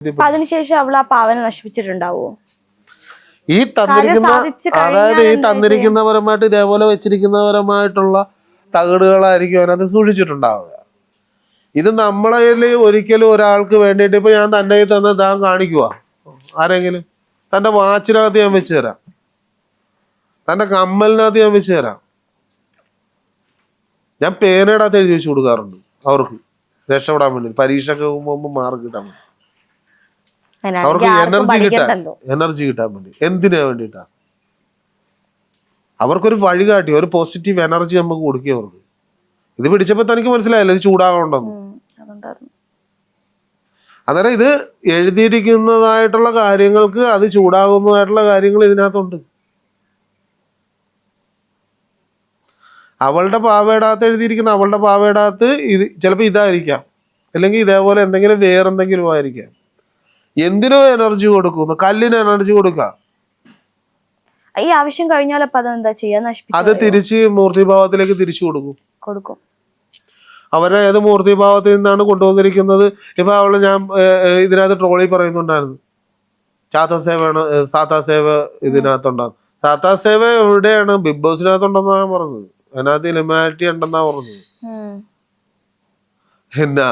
അതിനുശേഷം അവൾ ആ പാവനെ നശിപ്പിച്ചിട്ടുണ്ടാവോ? ഈ തന്നിരിക്കുന്ന അതായത് ഈ തന്നിരിക്കുന്നപരമായിട്ട് ഇതേപോലെ വെച്ചിരിക്കുന്നപരമായിട്ടുള്ള തകിടുകളായിരിക്കും അതിനകത്ത് സൂക്ഷിച്ചിട്ടുണ്ടാവുക. ഇത് നമ്മളെ ഒരിക്കലും ഒരാൾക്ക് വേണ്ടിയിട്ട് ഇപ്പൊ ഞാൻ തന്റെ കയ്യിൽ തന്നെ താൻ കാണിക്കുക, ആരെങ്കിലും തന്റെ വാച്ചിനകത്ത് ഞാൻ വെച്ച് തരാം, തന്റെ കമ്മലിനകത്ത് ഞാൻ വെച്ച് തരാം, ഞാൻ പേനയുടെ അകത്ത് എഴുതി വെച്ച് കൊടുക്കാറുണ്ട് അവർക്ക് രക്ഷപ്പെടാൻ വേണ്ടി, പരീക്ഷയ്ക്ക് പോകുമ്പോൾ മാർക്ക് കിട്ടാൻ വേണ്ടി, അവർക്ക് എനർജി കിട്ടാൻ വേണ്ടി. എന്തിനാ വേണ്ടിയിട്ടാ? അവർക്കൊരു വഴികാട്ടി, ഒരു പോസിറ്റീവ് എനർജി നമുക്ക് കൊടുക്കുക അവർക്ക്. ഇത് പിടിച്ചപ്പോ തനിക്ക് മനസ്സിലായല്ലോ ഇത് ചൂടാകണ്ടെന്ന്. അന്നേരം ഇത് എഴുതിയിരിക്കുന്നതായിട്ടുള്ള കാര്യങ്ങൾക്ക് അത് ചൂടാകുന്നതായിട്ടുള്ള കാര്യങ്ങൾ ഇതിനകത്തുണ്ട്. അവളുടെ പാവയിടകത്ത് എഴുതിയിരിക്കുന്ന അവളുടെ പാവയിടകത്ത് ഇത് ചിലപ്പോൾ ഇതായിരിക്കാം, അല്ലെങ്കിൽ ഇതേപോലെ എന്തെങ്കിലും വേറെന്തെങ്കിലും ആയിരിക്കാം. എന്തിനോ എനർജി കൊടുക്കുന്നു, കല്ലിന് എനർജി കൊടുക്കാം. ഈ ആവശ്യം കഴിഞ്ഞാൽ അത് തിരിച്ച് മൂർത്തിഭാവത്തിലേക്ക് തിരിച്ചു കൊടുക്കും. അവരെ ഏത് മൂർത്തിഭാവത്തിൽ നിന്നാണ് കൊണ്ടുവന്നിരിക്കുന്നത്? ഇപ്പൊ അവള് ഞാൻ ഇതിനകത്ത് ട്രോളി പറയുന്നുണ്ടായിരുന്നു ചാത്താസേവയാണ്, സാത്താസേവ ഇതിനകത്തുണ്ടാകും. സാത്താസേവ എവിടെയാണ്? ബിഗ് ബോസിനകത്തുണ്ടെന്നാണ് പറഞ്ഞത്. അതിനകത്ത് ഇലിമാലിറ്റി ഉണ്ടെന്നാ പറഞ്ഞത്. എന്നാ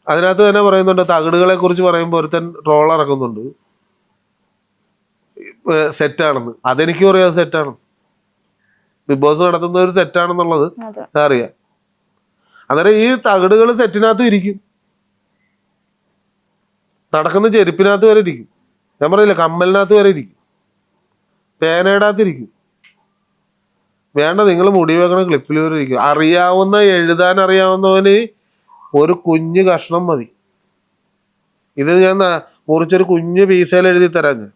അതിനകത്ത് തന്നെ പറയുന്നുണ്ട്, തകിടുകളെ കുറിച്ച് പറയുമ്പോൾ ഒരുത്തൻ ട്രോൾ ഇറക്കുന്നുണ്ട് സെറ്റാണെന്ന്. അതെനിക്ക് പറയാം സെറ്റാണ്, ബിഗ് ബോസ് നടത്തുന്ന ഒരു സെറ്റാണെന്നുള്ളത് അറിയാം. അന്നേരം ഈ തകിടുകൾ സെറ്റിനകത്ത് ഇരിക്കും, നടക്കുന്ന ചെരുപ്പിനകത്ത് വരെ ഇരിക്കും, ഞാൻ പറയില്ല കമ്മലിനകത്ത് വരെ ഇരിക്കും, പേനയുടെ അകത്ത് ഇരിക്കും. വേണ്ട, നിങ്ങൾ മുടി വെക്കണ ക്ലിപ്പിൽ വരെ ഇരിക്കും. എഴുതാൻ അറിയാവുന്നവന് ഒരു കുഞ്ഞു കഷ്ണം മതി. ഇത് ഞാൻ മുറിച്ചൊരു കുഞ്ഞു പീസയിൽ എഴുതി തരാം ഞാൻ.